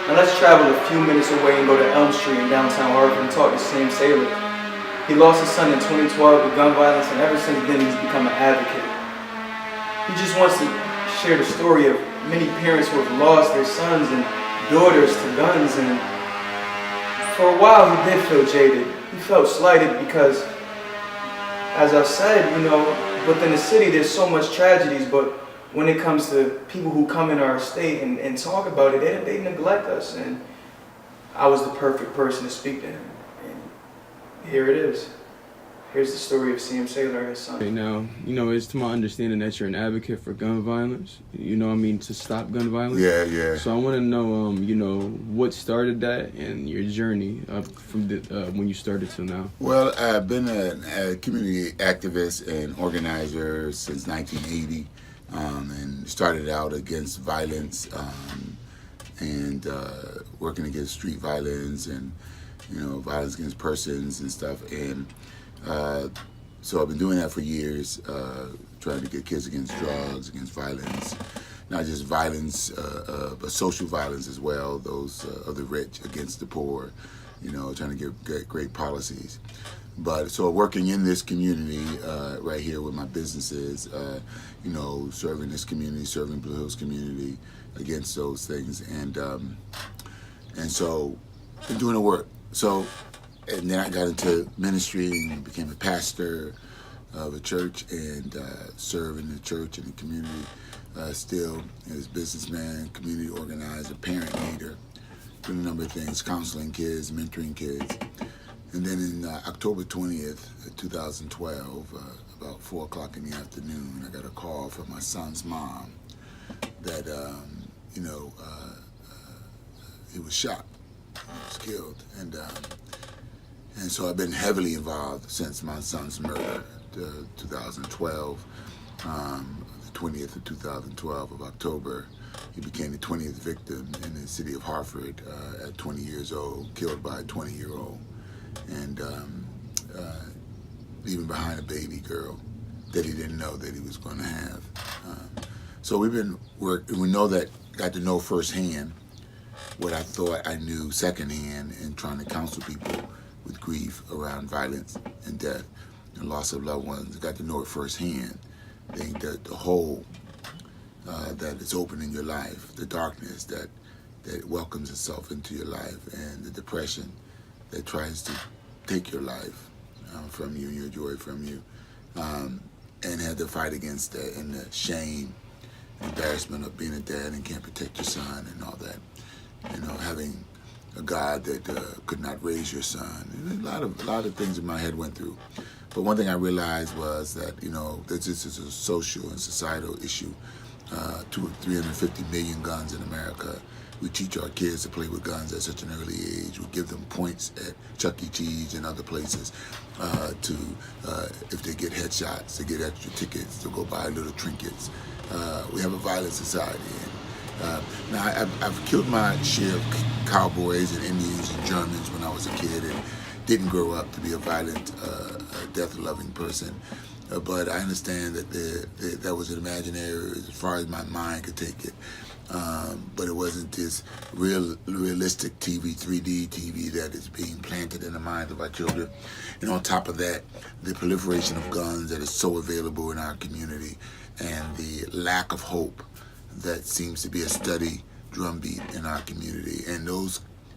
Now let's travel a few minutes away and go to Elm Street in downtown Hartford and talk to Sam Saylor. He lost his son in 2012 with gun violence, and ever since then he's become an advocate. He just wants to share the story of many parents who have lost their sons and daughters to guns, and for a while he did feel jaded. He felt slighted because, as I've said, within the city there's so much tragedies, but when it comes to people who come in our state and talk about it, they neglect us, and I was the perfect person to speak to him. And here it is. Here's the story of Sam Saylor and his son. Right now, it's to my understanding that you're an advocate for gun violence, to stop gun violence. Yeah. So I want to know, what started that and your journey from when you started till now. Well, I've been a community activist and organizer since 1980, and started out against violence and working against street violence and, violence against persons and stuff. And so I've been doing that for years, trying to get kids against drugs, against violence, not just violence, but social violence as well, those of the rich against the poor, trying to get great policies. But so working in this community right here with my businesses, serving this community, serving Blue Hills community against those things. And so been doing the work. So, and then I got into ministry and became a pastor of a church and serve in the church and the community still as businessman, community organizer, parent leader, doing a number of things, counseling kids, mentoring kids. And then in October 20th, 2012, about 4 o'clock in the afternoon, I got a call from my son's mom that, he was shot, he was killed. And so I've been heavily involved since my son's murder, 2012, the 20th of 2012 of October. He became the 20th victim in the city of Hartford at 20 years old, killed by a 20-year-old, and leaving behind a baby girl that he didn't know that he was going to have. So we've been working, we got to know firsthand what I thought I knew secondhand in trying to counsel people with grief around violence and death and loss of loved ones. I got to know it firsthand. I think that the hole that is open in your life, the darkness that welcomes itself into your life, and the depression that tries to take your life from you, your joy from you, and had to fight against that, and the shame, embarrassment of being a dad and can't protect your son and all that. Having a God that could not raise your son. And a lot of things in my head went through. But one thing I realized was that, that this is a social and societal issue. 350 million guns in America. We teach our kids to play with guns at such an early age. We give them points at Chuck E. Cheese and other places if they get headshots, to get extra tickets, to go buy little trinkets. We have a violent society. Now, I've killed my share of cowboys and Indians and Germans when I was a kid and didn't grow up to be a violent, death-loving person. But I understand that that was an imaginary as far as my mind could take it. But it wasn't this realistic TV, 3D TV that is being planted in the minds of our children. And on top of that, the proliferation of guns that is so available in our community and the lack of hope that seems to be a steady drumbeat in our community. And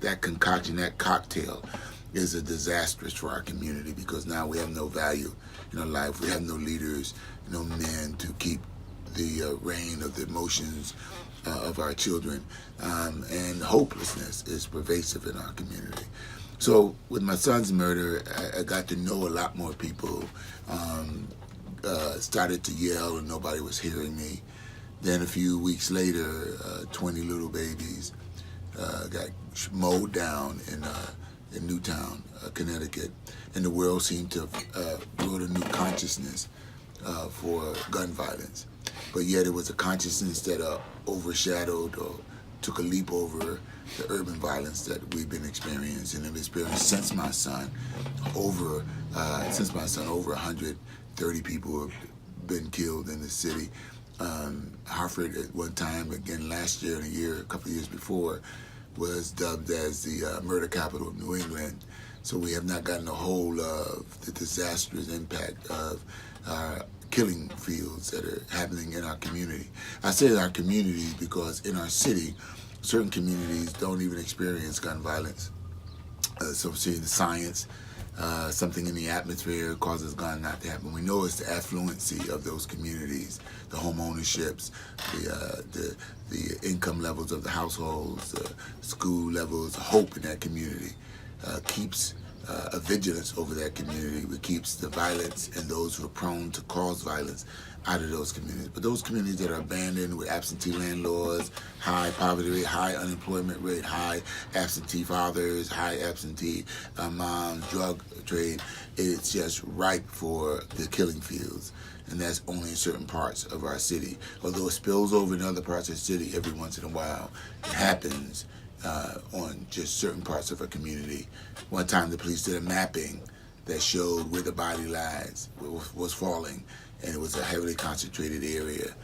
that concoction, that cocktail is a disastrous for our community, because now we have no value in our life. We have no leaders, no men to keep the reign of the emotions of our children. And hopelessness is pervasive in our community. So with my son's murder, I got to know a lot more people, started to yell and nobody was hearing me. Then a few weeks later, 20 little babies got mowed down in Newtown, Connecticut, and the world seemed to build a new consciousness for gun violence. But yet it was a consciousness that overshadowed or took a leap over the urban violence that we've been experiencing and experienced since my son. Over 130 people have been killed in the city. Hartford at one time, again last year and a couple of years before, was dubbed as the murder capital of New England. So we have not gotten a hold of the disastrous impact of killing fields that are happening in our community. I say in our communities because in our city, certain communities don't even experience gun violence. So seeing the science, something in the atmosphere causes gun not to happen. We know it's the affluency of those communities, the home ownerships, the income levels of the households, the school levels, hope in that community keeps a vigilance over that community. It keeps the violence and those who are prone to cause violence out of those communities. But those communities that are abandoned with absentee landlords, high poverty rate, high unemployment rate, high absentee fathers, high absentee moms, drug trade, it's just ripe for the killing fields. And that's only in certain parts of our city. Although it spills over in other parts of the city every once in a while, it happens on just certain parts of a community. One time the police did a mapping that showed where the body lies, was falling, and it was a heavily concentrated area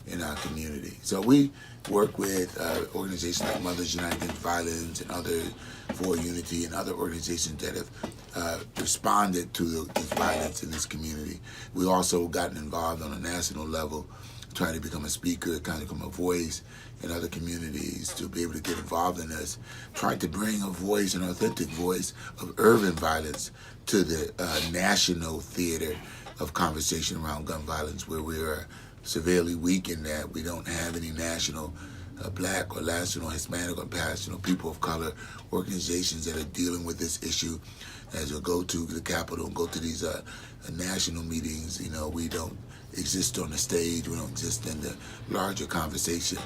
in our community. So we work with organizations like Mothers United Against Violence and others, For Unity, and other organizations that have responded to this violence in this community. We also gotten involved on a national level, trying to become a speaker, kind of become a voice in other communities to be able to get involved in this, trying to bring a voice, an authentic voice of urban violence to the national theater of conversation around gun violence, where we are severely weak in that. We don't have any national black or national Hispanic or national people of color organizations that are dealing with this issue. As we go to the Capitol and go to these national meetings, we don't exist on the stage. We don't exist in the larger conversation.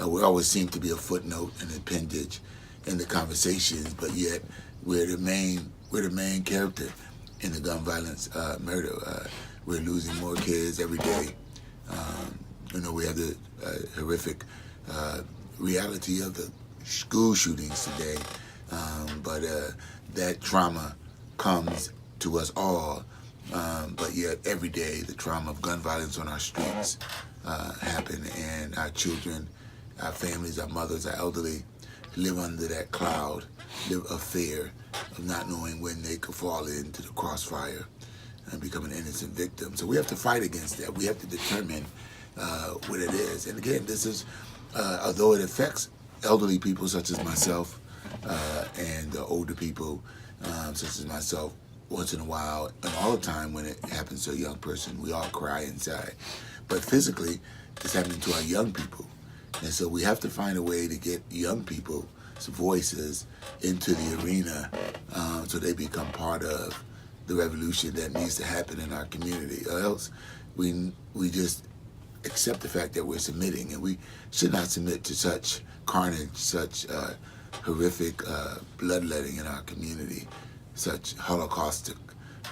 We always seem to be a footnote, an appendage in the conversations, but yet we're the main character in the gun violence murder. We're losing more kids every day. We have the horrific reality of the school shootings today, but that trauma comes to us all. But yet every day the trauma of gun violence on our streets happen, and our children, our families, our mothers, our elderly live under that cloud, live of fear of not knowing when they could fall into the crossfire and become an innocent victim. So we have to fight against that. We have to determine what it is. And again, this is, although it affects elderly people such as myself and older people such as myself, once in a while, and all the time when it happens to a young person, we all cry inside. But physically, it's happening to our young people. And so we have to find a way to get young people's voices into the arena so they become part of the revolution that needs to happen in our community. Or else we just accept the fact that we're submitting, and we should not submit to such carnage, such horrific bloodletting in our community, such Holocaustic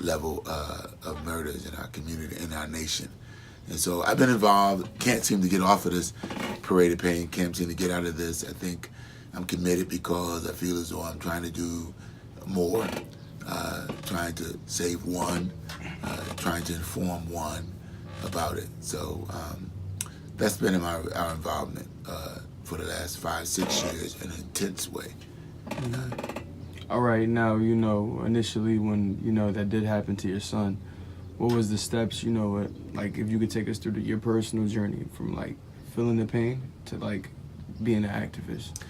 level of murders in our community, in our nation. And so I've been involved, can't seem to get off of this parade of pain, can't seem to get out of this. I think I'm committed because I feel as though I'm trying to do more, trying to save one, trying to inform one about it. So that's been our involvement for the last 5-6 years in an intense way. All right, now, initially when, that did happen to your son, what was the steps, like if you could take us through your personal journey from like feeling the pain to like being an activist?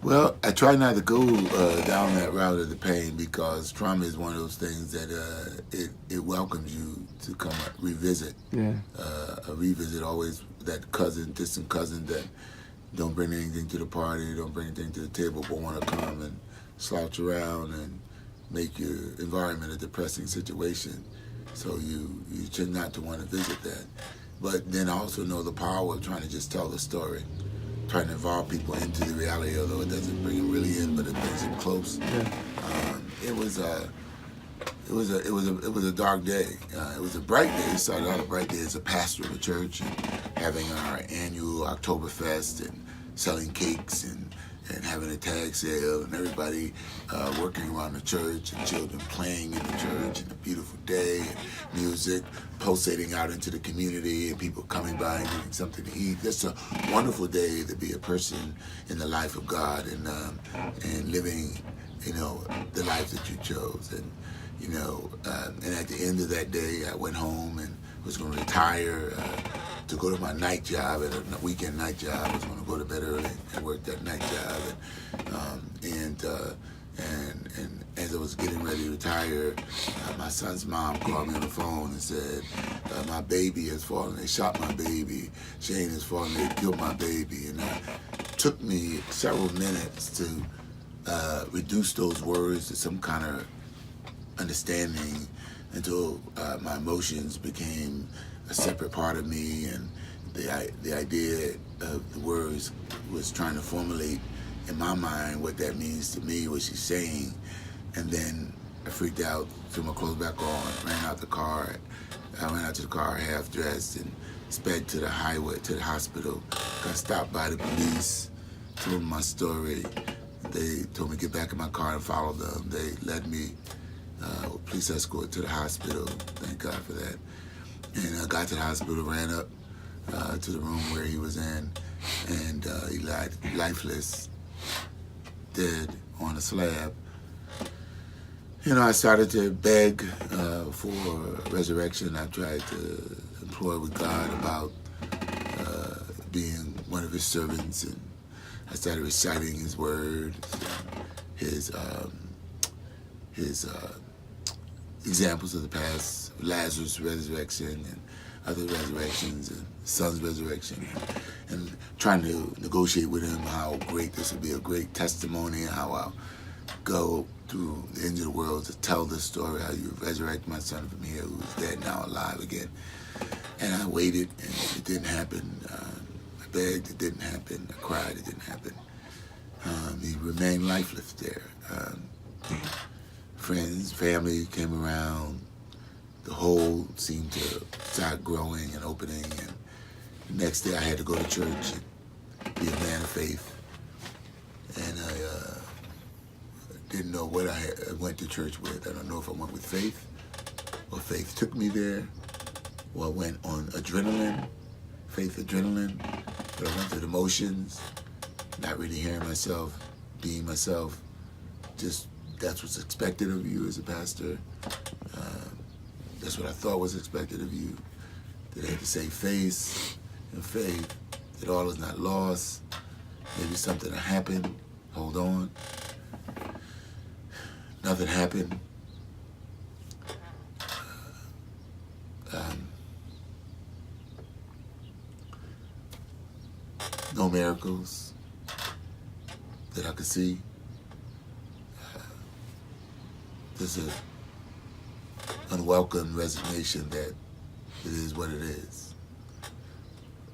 Well, I try not to go down that route of the pain, because trauma is one of those things that it welcomes you to come revisit. Yeah. A revisit, always that distant cousin that don't bring anything to the party, don't bring anything to the table, but want to come and slouch around and make your environment a depressing situation. So you tend not to want to visit that. But then I also know the power of trying to just tell the story, trying to involve people into the reality, although it doesn't bring them really in, but it brings them close. Yeah. It was a dark day. It was a bright day. It started out a bright day as a pastor of a church, and having our annual Oktoberfest and selling cakes and and having a tag sale, and everybody working around the church, and children playing in the church, and a beautiful day, and music pulsating out into the community, and people coming by and getting something to eat. Just a wonderful day to be a person in the life of God, and living, the life that you chose. And and at the end of that day, I went home and was going to retire to go to my night job, at a weekend night job. I was going to go to bed early and work that night job. And as I was getting ready to retire, my son's mom called me on the phone and said, my baby has fallen. They shot my baby. Shane has fallen. They killed my baby. And it took me several minutes to reduce those words to some kind of understanding until my emotions became a separate part of me, and the idea of the words was trying to formulate in my mind what that means to me, what she's saying. And then I freaked out, threw my clothes back on, ran out the car. I went out to the car half dressed and sped to the highway, to the hospital. Got stopped by the police, told them my story. They told me to get back in my car and follow them. They led me police escort to the hospital. Thank God for that. And I got to the hospital, ran up to the room where he was in, and he lied lifeless, dead on a slab. I started to beg for resurrection. I tried to implore with God about being one of his servants, and I started reciting his words, his examples of the past, Lazarus' resurrection and other resurrections, and son's resurrection, and trying to negotiate with him how great this would be, a great testimony, and how I'll go through the end of the world to tell this story, how you resurrect my son from here who's dead, now alive again. And I waited, and it didn't happen. I begged, it didn't happen. I cried, it didn't happen. He remained lifeless there. Friends, family came around. The hole seemed to start growing and opening. And the next day I had to go to church and be a man of faith. And I didn't know what I went to church with. I don't know if I went with faith, or faith took me there, or I went on adrenaline, faith adrenaline, but I went through the motions, not really hearing myself, being myself, just that's what's expected of you as a pastor. That's what I thought was expected of you. That I had to say face and faith, that all is not lost. Maybe something will happen. Hold on. Nothing happened. No miracles that I could see. There's an unwelcome resignation that it is what it is.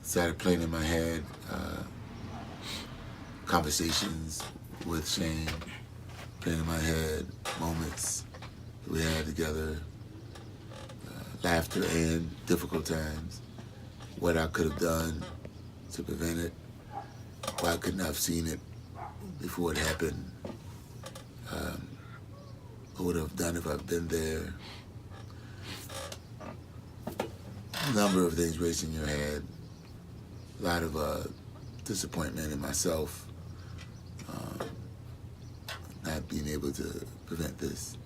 Started playing in my head conversations with Shane, playing in my head moments that we had together, laughter and difficult times, what I could have done to prevent it, why I couldn't have seen it before it happened. What would I have done if I'd been there? A number of things racing in your head. A lot of disappointment in myself, not being able to prevent this.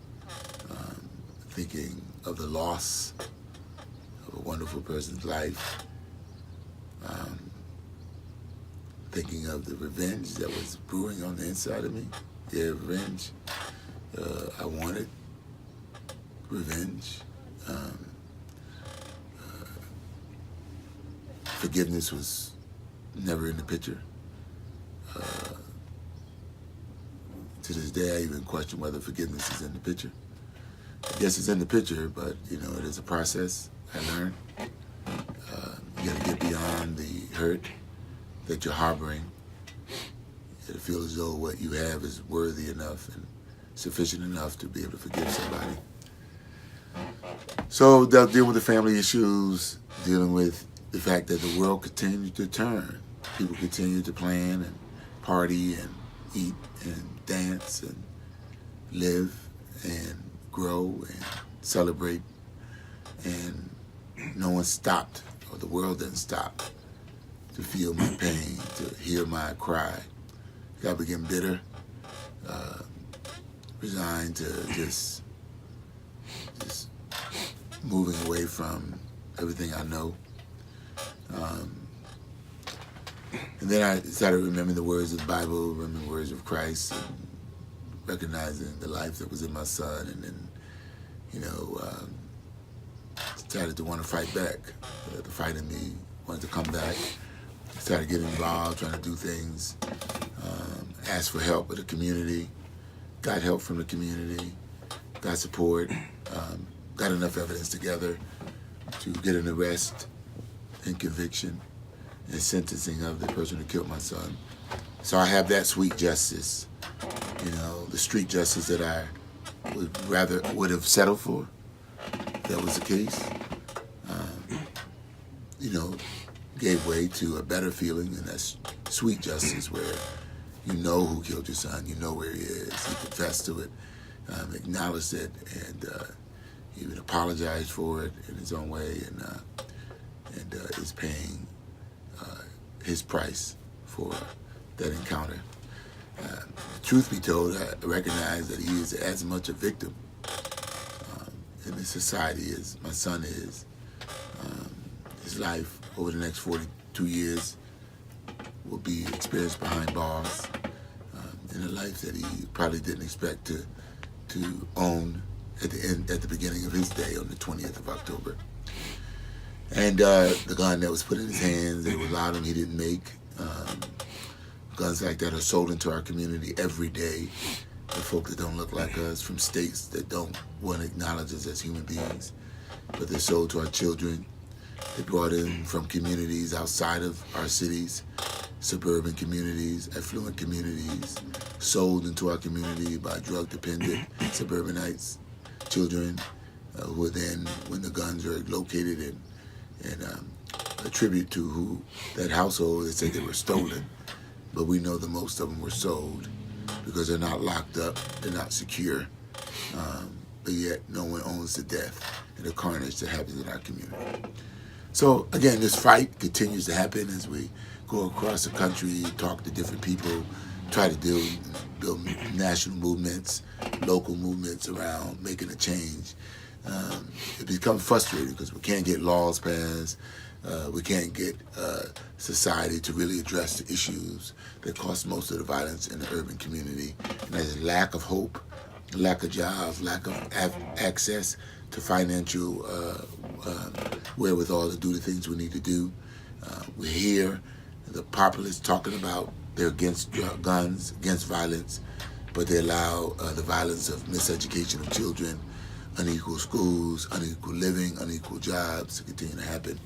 Thinking of the loss of a wonderful person's life. Thinking of the revenge that was brewing on the inside of me. Yeah, revenge. I wanted revenge. Forgiveness was never in the picture. To this day, I even question whether forgiveness is in the picture. I guess it's in the picture, but it is a process. I learned. You got to get beyond the hurt that you're harboring. You feel as though what you have is worthy enough and sufficient enough to be able to forgive somebody. So they'll deal with the family issues, dealing with the fact that the world continues to turn. People continue to plan and party and eat and dance and live and grow and celebrate. And no one stopped, or the world didn't stop to feel my pain, to hear my cry. I became bitter, resigned to just moving away from everything I know. And then I started remembering the words of the Bible, remembering the words of Christ, and recognizing the life that was in my son, and then, started to want to fight back. The fight in me wanted to come back. Started getting involved, trying to do things, asked for help with the community, got help from the community, got support, got enough evidence together to get an arrest and conviction and sentencing of the person who killed my son. So I have that sweet justice, the street justice that I would have settled for, if that was the case. Gave way to a better feeling, and that's sweet justice, where you know who killed your son, you know where he is, he confessed to it, acknowledged it, and even apologized for it in his own way, and is paying his price for that encounter. Truth be told, I recognize that he is as much a victim in this society as my son is. His life over the next 42 years will be experienced behind bars, in a life that he probably didn't expect to own at the beginning of his day on the 20th of October. And the gun that was put in his hands, that allowed him, he didn't make. Guns like that are sold into our community every day. The folk that don't look like us, from states that don't want to acknowledge us as human beings, but they're sold to our children. They brought in from communities outside of our cities, suburban communities, affluent communities, sold into our community by drug-dependent suburbanites, children who are then, when the guns are located and attribute to who that household, they say they were stolen. But we know that most of them were sold because they're not locked up, they're not secure, but yet no one owns the death and the carnage that happens in our community. So again, this fight continues to happen as we go across the country, talk to different people, try to build national movements, local movements around making a change. It becomes frustrating because we can't get laws passed. We can't get society to really address the issues that cause most of the violence in the urban community. And there's a lack of hope, lack of jobs, lack of access to financial wherewithal to do the things we need to do. We hear the populists talking about they're against guns, against violence, but they allow the violence of miseducation of children, unequal schools, unequal living, unequal jobs to continue to happen.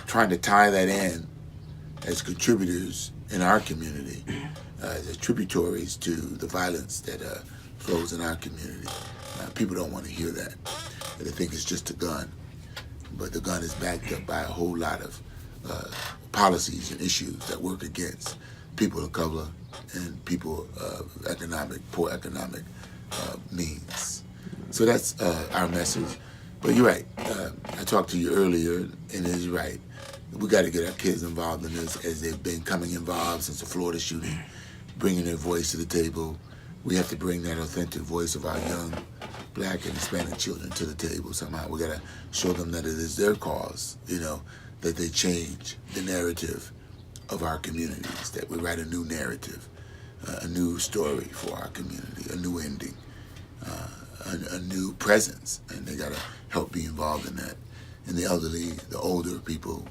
Trying to tie that in as contributors in our community, as tributaries to the violence that flows in our community. People don't want to hear that. They think it's just a gun. But the gun is backed up by a whole lot of policies and issues that work against people of color and people of poor economic means. So that's our message. But you're right. I talked to you earlier, and it is right. We got to get our kids involved in this as they've been coming involved since the Florida shooting, bringing their voice to the table. We have to bring that authentic voice of our young Black and Hispanic children to the table somehow. We got to show them that it is their cause, that they change the narrative of our communities, that we write a new narrative, a new story for our community, a new ending, a new presence, and they got to help be involved in that. And the elderly, the older people,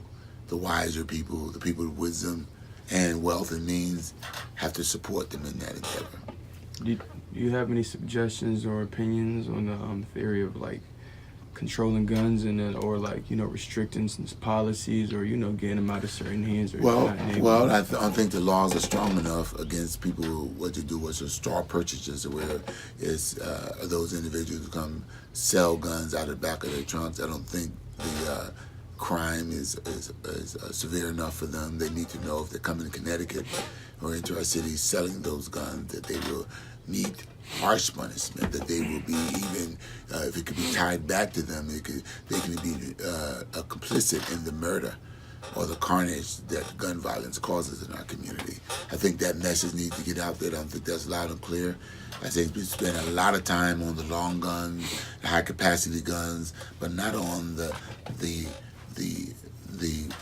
the wiser people, the people with wisdom and wealth and means have to support them in that endeavor. Do you have any suggestions or opinions on the theory of controlling guns or restricting some policies or getting them out of certain hands? Well, I don't think the laws are strong enough against people what to do with straw purchases, where it's those individuals who come sell guns out of the back of their trunks. I don't think the crime is severe enough for them. They need to know if they're coming to Connecticut or into our cities selling those guns, that they will meet harsh punishment, that they will be, even if it could be tied back to them, they can be complicit in the murder or the carnage that gun violence causes in our community. I think that message needs to get out there. I don't think that's loud and clear. I think we spend a lot of time on the long guns, the high capacity guns, but not on the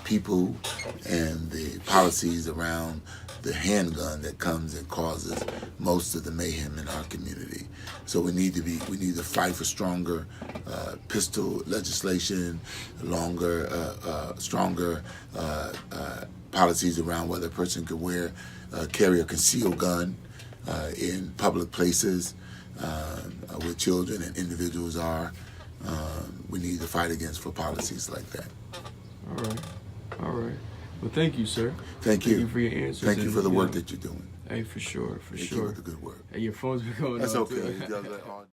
people and the policies around the handgun that comes and causes most of the mayhem in our community. So we need to fight for stronger pistol legislation, stronger policies around whether a person could carry a concealed gun in public places where children and individuals are. We need to fight for policies like that. All right. Well, thank you, sir. Thank you. Thank you for your answers. Thank you for the work that you're doing. Hey, for sure. Thank you for the good work. Hey, your phone's been going That's off, okay. too. He does that all